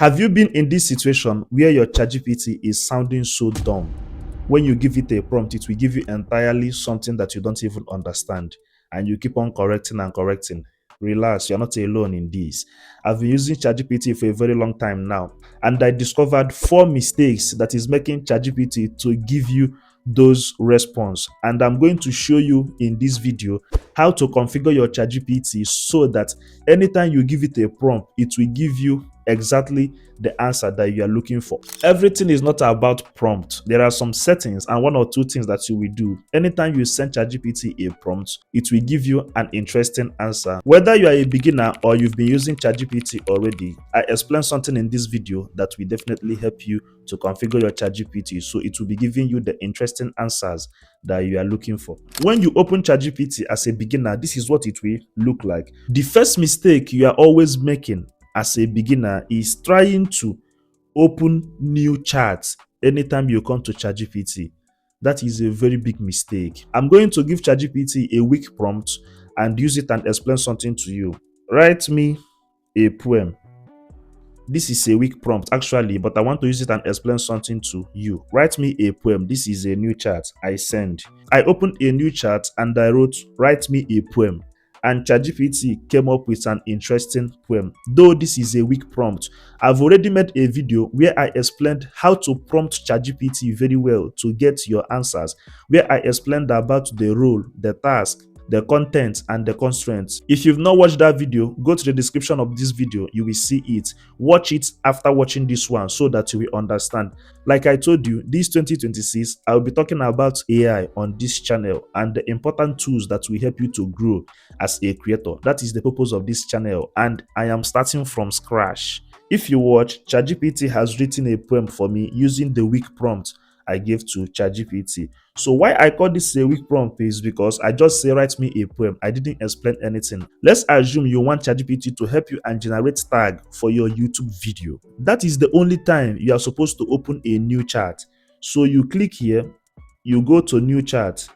Have you been in this situation where your ChatGPT is sounding so dumb? When you give it a prompt, it will give you entirely something that you don't even understand, and you keep on correcting and correcting. Relax, you're not alone in this. I've been using ChatGPT for a very long time now, and I discovered 4 mistakes that is making ChatGPT to give you those response. And I'm going to show you in this video how to configure your ChatGPT so that anytime you give it a prompt, it will give you exactly the answer that you are looking for. Everything is not about prompt. There are some settings and 1 or 2 things that you will do. Anytime you send ChatGPT a prompt, it will give you an interesting answer. Whether you are a beginner or you've been using ChatGPT already, I explained something in this video that will definitely help you to configure your ChatGPT so it will be giving you the interesting answers that you are looking for. When you open ChatGPT as a beginner, this is what it will look like. The first mistake you are always making as a beginner is trying to open new charts anytime you come to ChatGPT. That is a very big mistake. I'm going to give ChatGPT a weak prompt and use it and explain something to you. Write me a poem. This is a weak prompt actually, but I want to use it and explain something to you. Write me a poem. This is a new chat I send. I opened a new chat and I wrote, write me a poem. And ChatGPT came up with an interesting poem. Though this is a weak prompt, I've already made a video where I explained how to prompt ChatGPT very well to get your answers, where I explained about the role, the task, the content, and the constraints. If you've not watched that video, go to the description of this video, you will see it. Watch it after watching this one so that you will understand. Like I told you, this 2026, I'll be talking about AI on this channel and the important tools that will help you to grow as a creator. That is the purpose of this channel, and I am starting from scratch. If you watch, ChatGPT has written a poem for me using the weak prompt I gave to ChatGPT. So why I call this a weak prompt is because I just say write me a poem. I didn't explain anything. Let's assume you want ChatGPT to help you and generate tag for your YouTube video. That is the only time you are supposed to open a new chat. So you click here, you go to new chat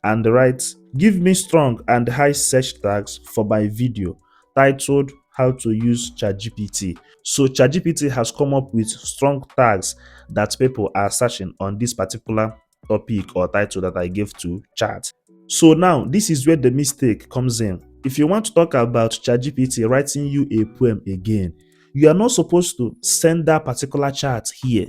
and write, give me strong and high search tags for my video titled how to use ChatGPT. So ChatGPT has come up with strong tags that people are searching on this particular topic or title that I gave to chat. So now this is where the mistake comes in. If you want to talk about ChatGPT writing you a poem again, you are not supposed to send that particular chat here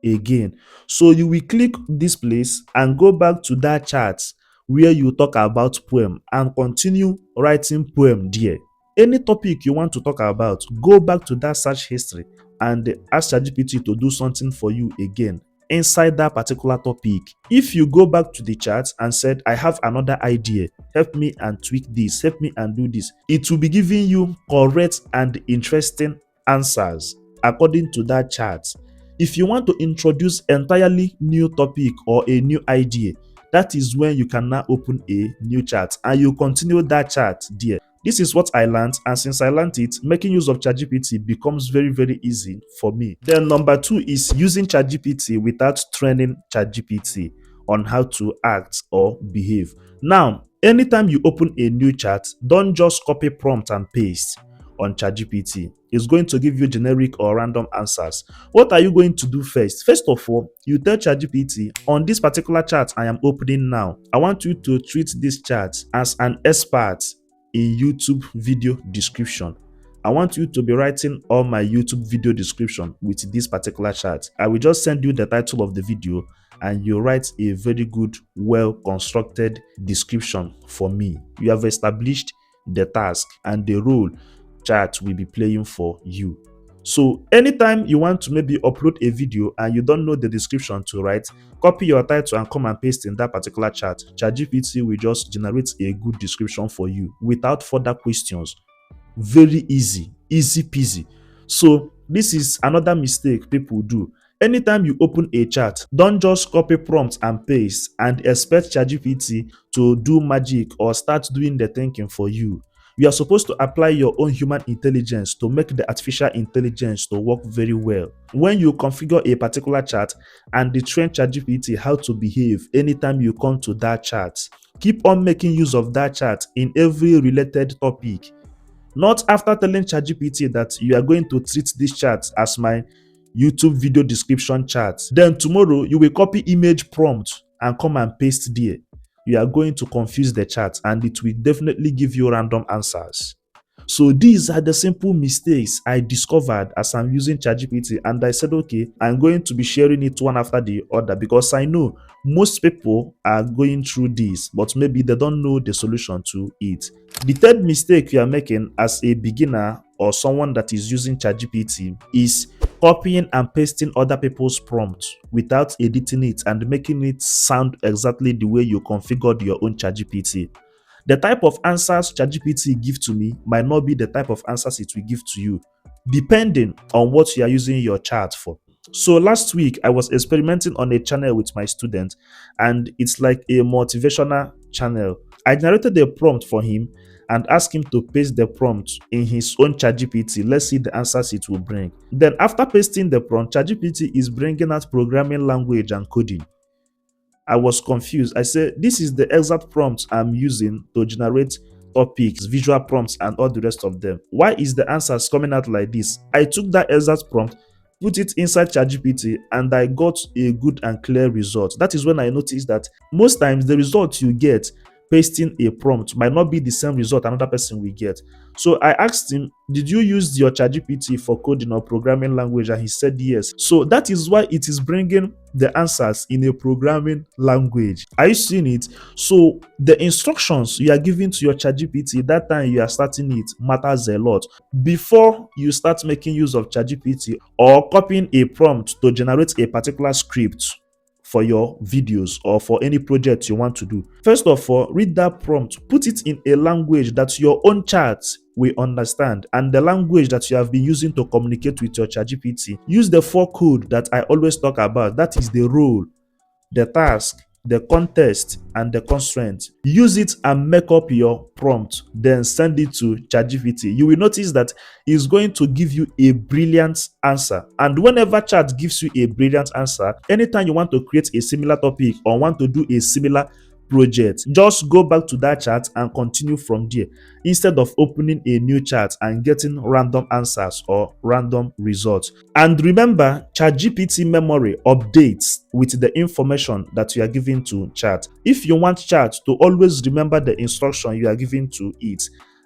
again. So you will click this place and go back to that chat where you talk about poem and continue writing poem there. Any topic you want to talk about, go back to that search history and ask ChatGPT to do something for you again inside that particular topic. If you go back to the chat and said, I have another idea, help me and tweak this, help me and do this, it will be giving you correct and interesting answers according to that chat. If you want to introduce entirely new topic or a new idea, that is when you can now open a new chat and you continue that chat there. This is what I learned, and since I learned it, making use of ChatGPT becomes very, very easy for me. Then number 2 is using ChatGPT without training ChatGPT on how to act or behave. Now, anytime you open a new chat, don't just copy prompt and paste on ChatGPT. It's going to give you generic or random answers. What are you going to do first? First of all, you tell ChatGPT, on this particular chat I am opening now, I want you to treat this chat as an expert in YouTube video description. I want you to be writing all my YouTube video description with this particular chat. I will just send you the title of the video and you write a very good, well-constructed description for me. You have established the task and the role chat will be playing for you. So anytime you want to maybe upload a video and you don't know the description to write, copy your title and come and paste in that particular chat. ChatGPT will just generate a good description for you without further questions. Very easy peasy. So this is another mistake people do. Anytime you open a chat, don't just copy prompt and paste and expect ChatGPT to do magic or start doing the thinking for you. You are supposed to apply your own human intelligence to make the artificial intelligence to work very well. When you configure a particular chat and train ChatGPT how to behave anytime you come to that chat, keep on making use of that chat in every related topic. Not after telling ChatGPT that you are going to treat this chat as my YouTube video description chat. Then tomorrow you will copy image prompt and come and paste there. You are going to confuse the chat and it will definitely give you random answers. So these are the simple mistakes I discovered as I'm using ChatGPT, and I said, okay, I'm going to be sharing it one after the other because I know most people are going through this, but maybe they don't know the solution to it. The third mistake you are making as a beginner or someone that is using ChatGPT is copying and pasting other people's prompts without editing it and making it sound exactly the way you configured your own ChatGPT. The type of answers ChatGPT give to me might not be the type of answers it will give to you, depending on what you are using your chat for. So last week, I was experimenting on a channel with my student, and it's like a motivational channel. I generated a prompt for him and asked him to paste the prompt in his own ChatGPT. Let's see the answers it will bring. Then after pasting the prompt, ChatGPT is bringing out programming language and coding. I was confused. I said, this is the exact prompt I'm using to generate topics, visual prompts, and all the rest of them. Why is the answers coming out like this? I took that exact prompt, put it inside ChatGPT, and I got a good and clear result. That is when I noticed that most times the result you get pasting a prompt might not be the same result another person will get. So I asked him, did you use your ChatGPT for coding or programming language? And he said yes. So that is why it is bringing the answers in a programming language. Are you seeing it? So the instructions you are giving to your ChatGPT that time you are starting it matters a lot. Before you start making use of ChatGPT or copying a prompt to generate a particular script for your videos or for any project you want to do. First of all, read that prompt, put it in a language that your own chat will understand, and the language that you have been using to communicate with your ChatGPT. Use the four code that I always talk about. That is the role, the task, the context, and the constraint. Use it and make up your prompt, then send it to ChatGPT. You will notice that it's going to give you a brilliant answer. And whenever Chat gives you a brilliant answer, anytime you want to create a similar topic or want to do a similar project, just go back to that chat and continue from there instead of opening a new chat and getting random answers or random results. And remember, ChatGPT memory updates with the information that you are giving to chat. If you want chat to always remember the instruction you are giving to it,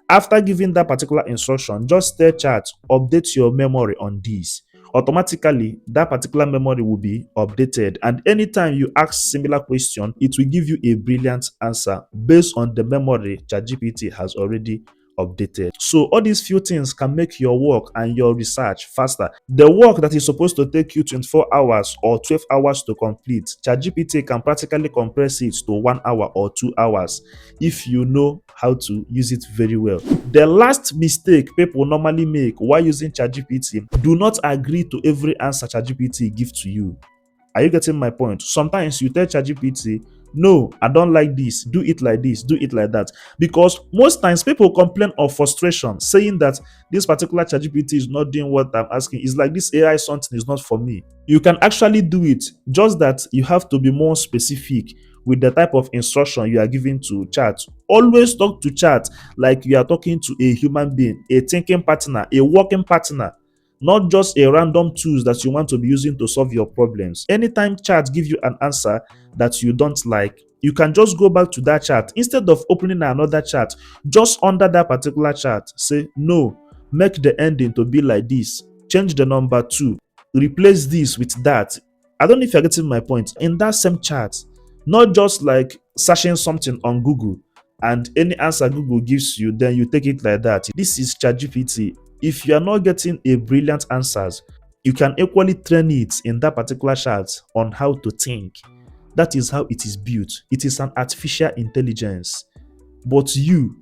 after giving that particular instruction, just tell chat, update your memory on this. Automatically that particular memory will be updated, and anytime you ask similar question, it will give you a brilliant answer based on the memory ChatGPT has already updated. So all these few things can make your work and your research faster. The work that is supposed to take you 24 hours or 12 hours to complete, ChatGPT can practically compress it to 1 hour or 2 hours if you know how to use it very well. The last mistake people normally make while using ChatGPT: do not agree to every answer ChatGPT gives to you. Are you getting my point? Sometimes you tell ChatGPT, no, I don't like this, do it like this, do it like that. Because most times people complain of frustration, saying that this particular ChatGPT is not doing what I'm asking. It's like this AI something is not for me. You can actually do it, just that you have to be more specific with the type of instruction you are giving to chat. Always talk to chat like you are talking to a human being, a thinking partner, a working partner, not just a random tools that you want to be using to solve your problems. Anytime chat give you an answer that you don't like, you can just go back to that chat. Instead of opening another chat, just under that particular chat, say, no, make the ending to be like this. Change the number 2. Replace this with that. I don't know if you're getting my point. In that same chat, not just like searching something on Google and any answer Google gives you, then you take it like that. This is ChatGPT. If you are not getting a brilliant answers, you can equally train it in that particular chat on how to think. That is how it is built. It is an artificial intelligence. But you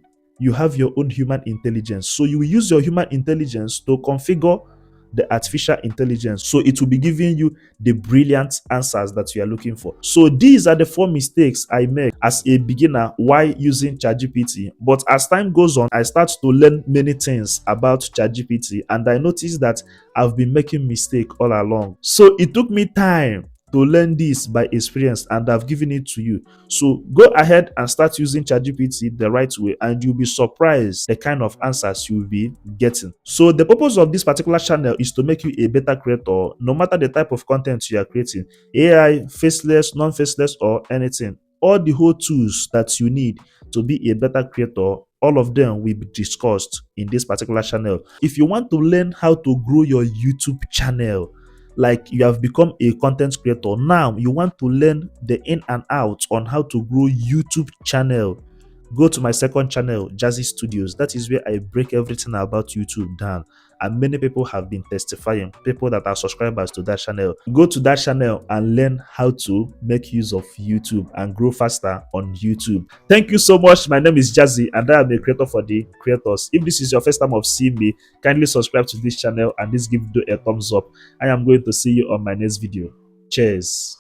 have your own human intelligence. So you will use your human intelligence to configure the artificial intelligence, so it will be giving you the brilliant answers that you are looking for. So these are the 4 mistakes I make as a beginner while using ChatGPT. But as time goes on, I start to learn many things about ChatGPT, and I noticed that I've been making mistakes all along. So it took me time to learn this by experience, and I've given it to you. So go ahead and start using ChatGPT the right way, and you'll be surprised the kind of answers you'll be getting. So the purpose of this particular channel is to make you a better creator, no matter the type of content you are creating, AI, faceless, non-faceless, or anything. All the whole tools that you need to be a better creator, all of them will be discussed in this particular channel. If you want to learn how to grow your YouTube channel, like you have become a content creator, now you want to learn the in and out on how to grow YouTube channel, go to my second channel, Jazzy Studios. That is where I break everything about YouTube down, and many people have been testifying, people that are subscribers to that channel. Go to that channel and learn how to make use of YouTube and grow faster on YouTube. Thank you so much. My name is Jazzy, and I am a creator for the creators. If this is your first time of seeing me, kindly subscribe to this channel and please give video a thumbs up. I am going to see you on my next video. Cheers.